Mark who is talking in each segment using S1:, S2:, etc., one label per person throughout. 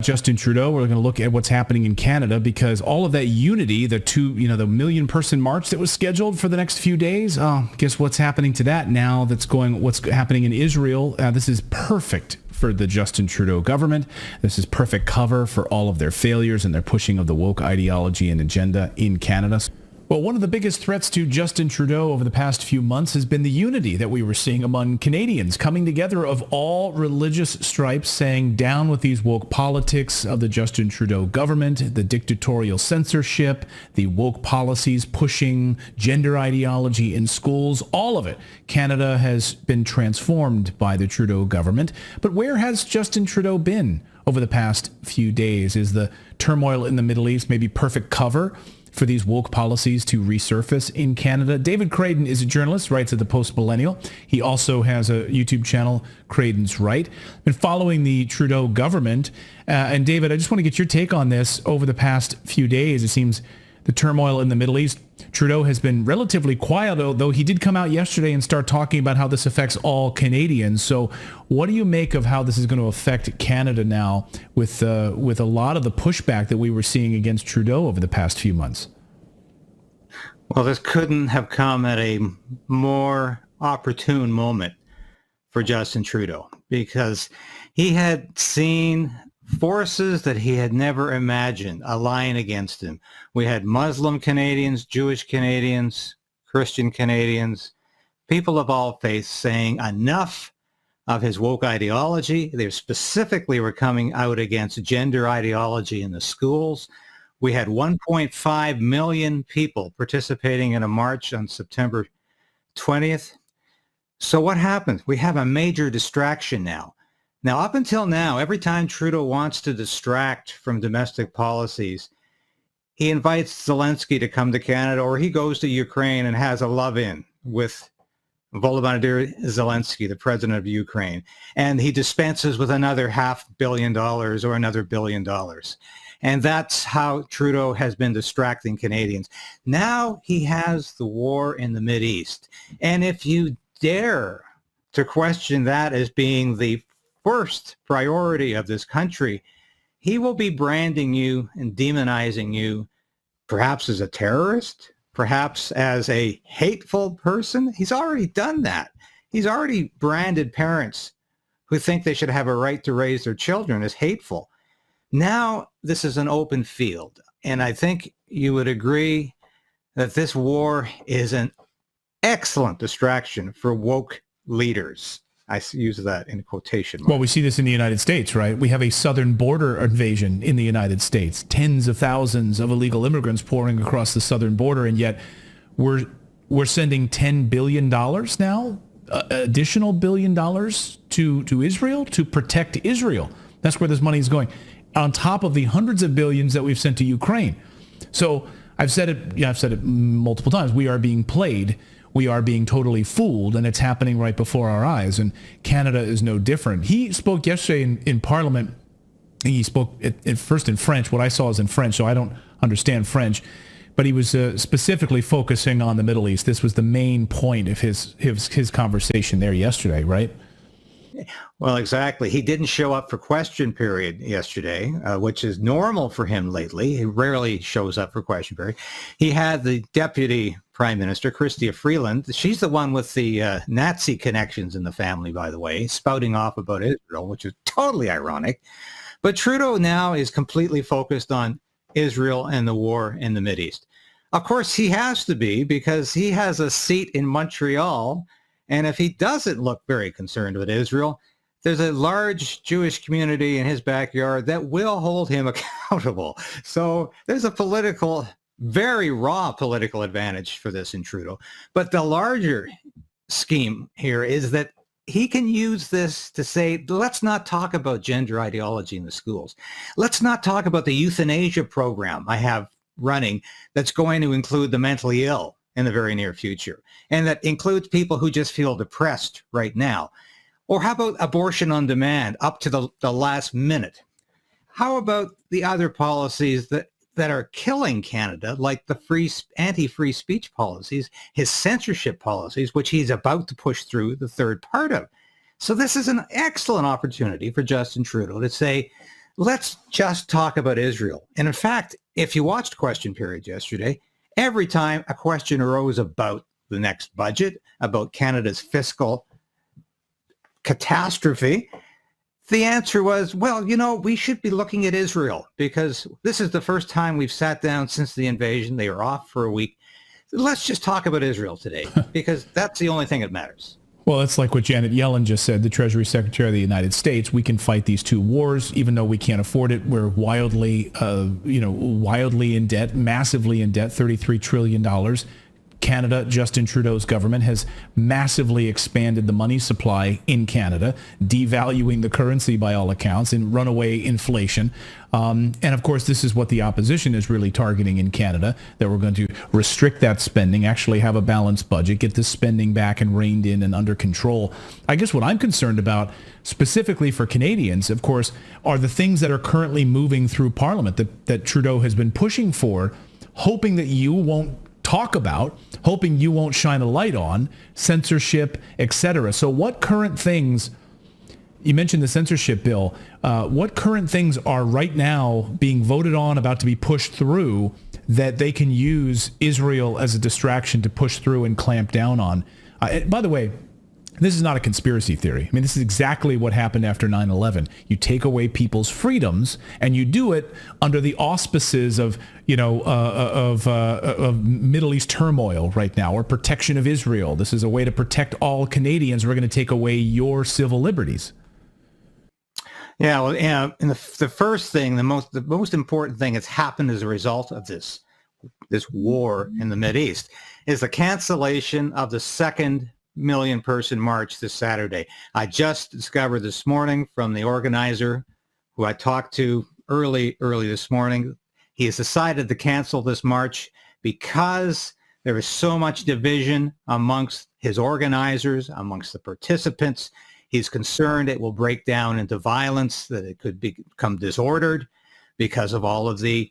S1: Justin Trudeau. We're going to look at what's happening in Canada, because all of that unity, the million-person march that was scheduled for the next few days, guess what's happening to that now? What's happening in Israel? This is perfect for the Justin Trudeau government. This is perfect cover for all of their failures and their pushing of the woke ideology and agenda in Canada. Well, one of the biggest threats to Justin Trudeau over the past few months has been the unity that we were seeing among Canadians, coming together of all religious stripes, saying down with these woke politics of the Justin Trudeau government, the dictatorial censorship, the woke policies pushing gender ideology in schools, all of it. Canada has been transformed by the Trudeau government. But where has Justin Trudeau been over the past few days? Is the turmoil in the Middle East maybe perfect cover for these woke policies to resurface in Canada? David Creighton is a journalist, writes at the Post Millennial. He also has a YouTube channel, Creighton's Right. Been following the Trudeau government. And David, I just want to get your take on this. Over the past few days, it seems the turmoil in the Middle East, Trudeau has been relatively quiet, although he did come out yesterday and start talking about how this affects all Canadians. So what do you make of how this is going to affect Canada now with a lot of the pushback that we were seeing against Trudeau over the past few months?
S2: Well, this couldn't have come at a more opportune moment for Justin Trudeau, because he had seen forces that he had never imagined align against him. We had Muslim Canadians, Jewish Canadians, Christian Canadians, people of all faiths saying enough of his woke ideology. They specifically were coming out against gender ideology in the schools. We had 1.5 million people participating in a march on September 20th. So what happens? We have a major distraction now. Now, up until now, every time Trudeau wants to distract from domestic policies, he invites Zelensky to come to Canada, or he goes to Ukraine and has a love-in with Volodymyr Zelensky, the president of Ukraine, and he dispenses with another $500 million or another $1 billion. And that's how Trudeau has been distracting Canadians. Now he has the war in the Mideast. And if you dare to question that as being the first priority of this country, he will be branding you and demonizing you, perhaps as a terrorist, perhaps as a hateful person. He's already done that. He's already branded parents who think they should have a right to raise their children as hateful. Now this is an open field, and I think you would agree that this war is an excellent distraction for woke leaders. I use that in quotation marks.
S1: Well, we see this in the United States, right? We have a southern border invasion in the United States. Tens of thousands of illegal immigrants pouring across the southern border, and yet we're sending $10 billion now, additional $1 billion to Israel to protect Israel. That's where this money is going, on top of the hundreds of billions that we've sent to Ukraine. So I've said it multiple times. We are being played. We are being totally fooled, and it's happening right before our eyes. And Canada is no different. He spoke yesterday in Parliament. He spoke at first in French. What I saw is in French, so I don't understand French. But he was specifically focusing on the Middle East. This was the main point of his conversation there yesterday, right?
S2: Well, exactly. He didn't show up for question period yesterday, which is normal for him lately. He rarely shows up for question period. He had the deputy prime minister, Chrystia Freeland. She's the one with the Nazi connections in the family, by the way, spouting off about Israel, which is totally ironic. But Trudeau now is completely focused on Israel and the war in the Mideast. Of course, he has to be, because he has a seat in Montreal. And if he doesn't look very concerned with Israel, there's a large Jewish community in his backyard that will hold him accountable. So there's a very raw political advantage for this in Trudeau. But the larger scheme here is that he can use this to say, let's not talk about gender ideology in the schools. Let's not talk about the euthanasia program I have running that's going to include the mentally ill in the very near future, and that includes people who just feel depressed right now. Or how about abortion on demand up to the last minute? How about the other policies that are killing Canada, like the anti-free speech policies, his censorship policies, which he's about to push through the third part of? So this is an excellent opportunity for Justin Trudeau to say, let's just talk about Israel. And in fact, if you watched Question Period yesterday, every time a question arose about the next budget, about Canada's fiscal catastrophe, the answer was, well, we should be looking at Israel because this is the first time we've sat down since the invasion. They were off for a week. Let's just talk about Israel today because that's the only thing that matters.
S1: Well, it's like what Janet Yellen just said, the Treasury Secretary of the United States. We can fight these two wars, even though we can't afford it. We're wildly in debt, massively in debt, $33 trillion. Canada, Justin Trudeau's government has massively expanded the money supply in Canada, devaluing the currency by all accounts and runaway inflation. And of course, this is what the opposition is really targeting in Canada, that we're going to restrict that spending, actually have a balanced budget, get this spending back and reined in and under control. I guess what I'm concerned about specifically for Canadians, of course, are the things that are currently moving through Parliament that Trudeau has been pushing for, hoping that you won't talk about, hoping you won't shine a light on, censorship, etc. So what current things, you mentioned the censorship bill, what current things are right now being voted on, about to be pushed through, that they can use Israel as a distraction to push through and clamp down on? By the way, this is not a conspiracy theory. I mean, this is exactly what happened after 9/11. You take away people's freedoms, and you do it under the auspices of, of Middle East turmoil right now, or protection of Israel. This is a way to protect all Canadians. We're going to take away your civil liberties.
S2: Yeah, well, and the first thing, the most important thing that's happened as a result of this war in the Mideast is the cancellation of the second million-person march this Saturday. I just discovered this morning from the organizer, who I talked to early this morning, he has decided to cancel this march because there is so much division amongst his organizers, amongst the participants. He's concerned it will break down into violence, that it could become disordered because of all of the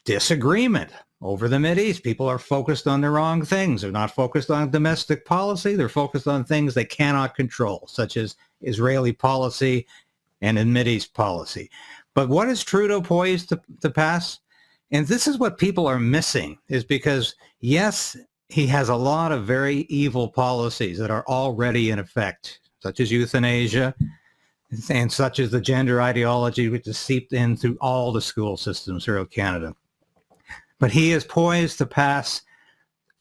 S2: disagreement over the Mideast. People are focused on the wrong things. They're not focused on domestic policy. They're focused on things they cannot control, such as Israeli policy and Mideast policy. But what is Trudeau poised to pass? And this is what people are missing, is because, yes, he has a lot of very evil policies that are already in effect, such as euthanasia and such as the gender ideology, which is seeped in through all the school systems throughout Canada. But he is poised to pass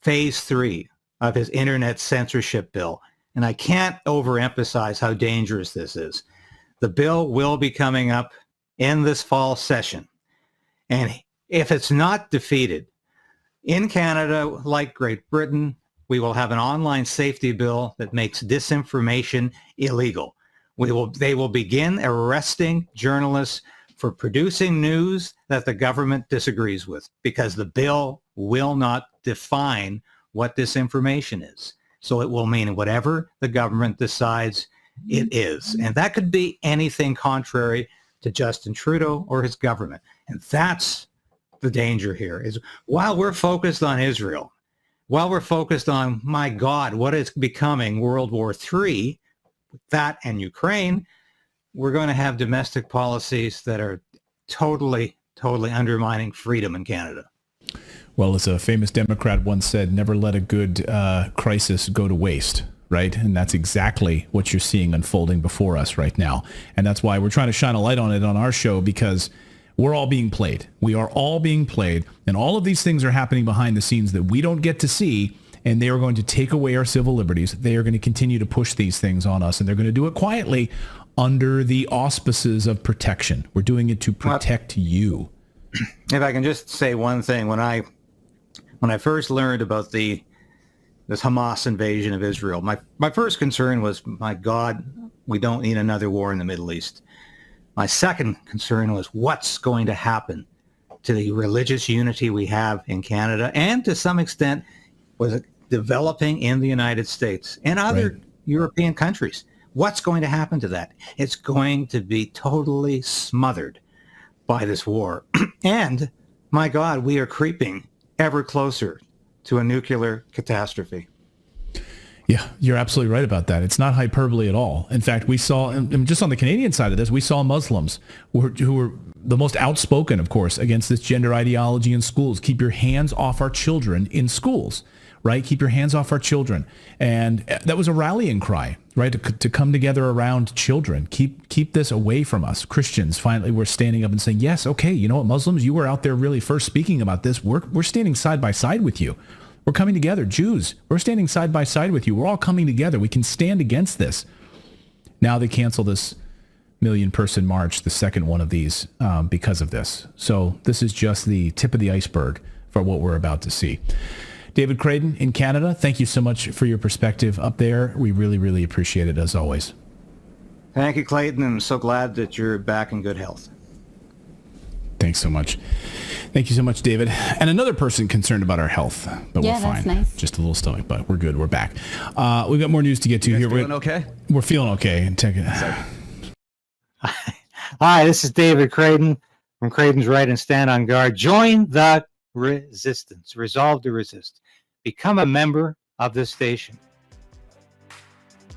S2: phase 3 of his internet censorship bill. And I can't overemphasize how dangerous this is. The bill will be coming up in this fall session. And if it's not defeated, in Canada, like Great Britain, we will have an online safety bill that makes disinformation illegal. They will begin arresting journalists for producing news that the government disagrees with, because the bill will not define what disinformation is. So it will mean whatever the government decides it is. And that could be anything contrary to Justin Trudeau or his government. And that's the danger here, is while we're focused on Israel, while we're focused on, my God, what is becoming World War III, that and Ukraine, we're going to have domestic policies that are totally undermining freedom in Canada.
S1: Well, as a famous Democrat once said, never let a good crisis go to waste, right? And that's exactly what you're seeing unfolding before us right now. And that's why we're trying to shine a light on it on our show, because we're all being played. We are all being played. And all of these things are happening behind the scenes that we don't get to see. And they are going to take away our civil liberties. They are going to continue to push these things on us. And they're going to do it quietly under the auspices of protection. We're doing it to protect you.
S2: If I can just say one thing, when I first learned about this Hamas invasion of Israel, my first concern was, my God, we don't need another war in the Middle East. My second concern was, what's going to happen to the religious unity we have in Canada, and to some extent was developing in the United States and other European countries. What's going to happen to that? It's going to be totally smothered by this war. And, my God, we are creeping ever closer to a nuclear catastrophe.
S1: Yeah, you're absolutely right about that. It's not hyperbole at all. In fact, we saw, and just on the Canadian side of this, we saw Muslims who were the most outspoken, of course, against this gender ideology in schools. Keep your hands off our children in schools, right? Keep your hands off our children. And that was a rallying cry, right? To come together around children. Keep this away from us. Christians finally were standing up and saying, yes, okay, you know what, Muslims, you were out there really first speaking about this. We're standing side by side with you. We're coming together. Jews, we're standing side by side with you. We're all coming together. We can stand against this. Now they cancel this 1 million person march, the second one of these, because of this. So this is just the tip of the iceberg for what we're about to see. David Creighton in Canada, thank you so much for your perspective up there. We really, really appreciate it as always.
S2: Thank you, Clayton. I'm so glad that you're back in good health.
S1: Thanks so much. Thank you so much, David. And another person concerned about our health, but we're fine.
S3: That's nice.
S1: Just a little stomach bug. We're good. We're back. We've got more news to get to here.
S4: Feeling okay?
S1: We're feeling okay.
S2: Hi, this is David Creighton from Creighton's Right and Stand on Guard. Join the resistance. Resolve to resist. Become a member of this station.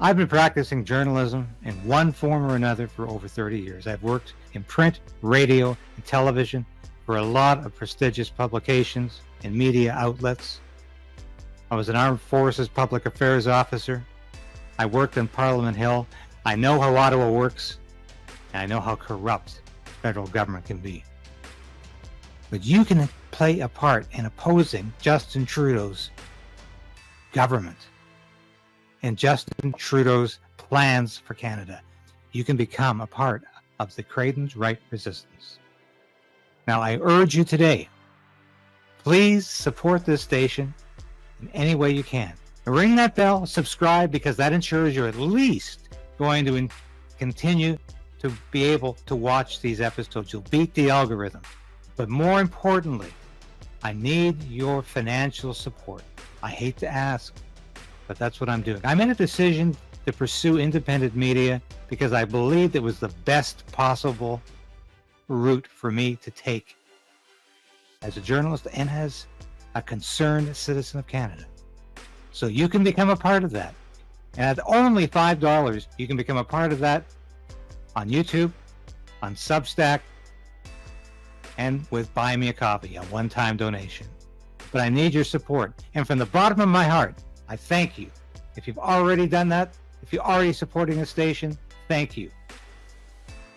S2: I've been practicing journalism in one form or another for over 30 years. I've worked in print, radio, and television for a lot of prestigious publications and media outlets. I was an Armed Forces Public Affairs officer. I worked in Parliament Hill. I know how Ottawa works, and I know how corrupt federal government can be. But you can play a part in opposing Justin Trudeau's government and Justin Trudeau's plans for Canada. You can become a part of the Creighton's Right resistance. Now, I urge you today, please support this station in any way you can. Ring that bell, subscribe, because that ensures you're at least going to continue to be able to watch these episodes. You'll beat the algorithm. But more importantly, I need your financial support. I hate to ask, but that's what I'm doing. I made a decision to pursue independent media because I believed it was the best possible route for me to take as a journalist and as a concerned citizen of Canada. So you can become a part of that. And at only $5, you can become a part of that on YouTube, on Substack, and with Buy Me a Coffee, a one-time donation. But I need your support. And from the bottom of my heart, I thank you. If you've already done that, if you're already supporting the station, thank you.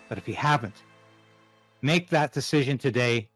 S2: But if you haven't, make that decision today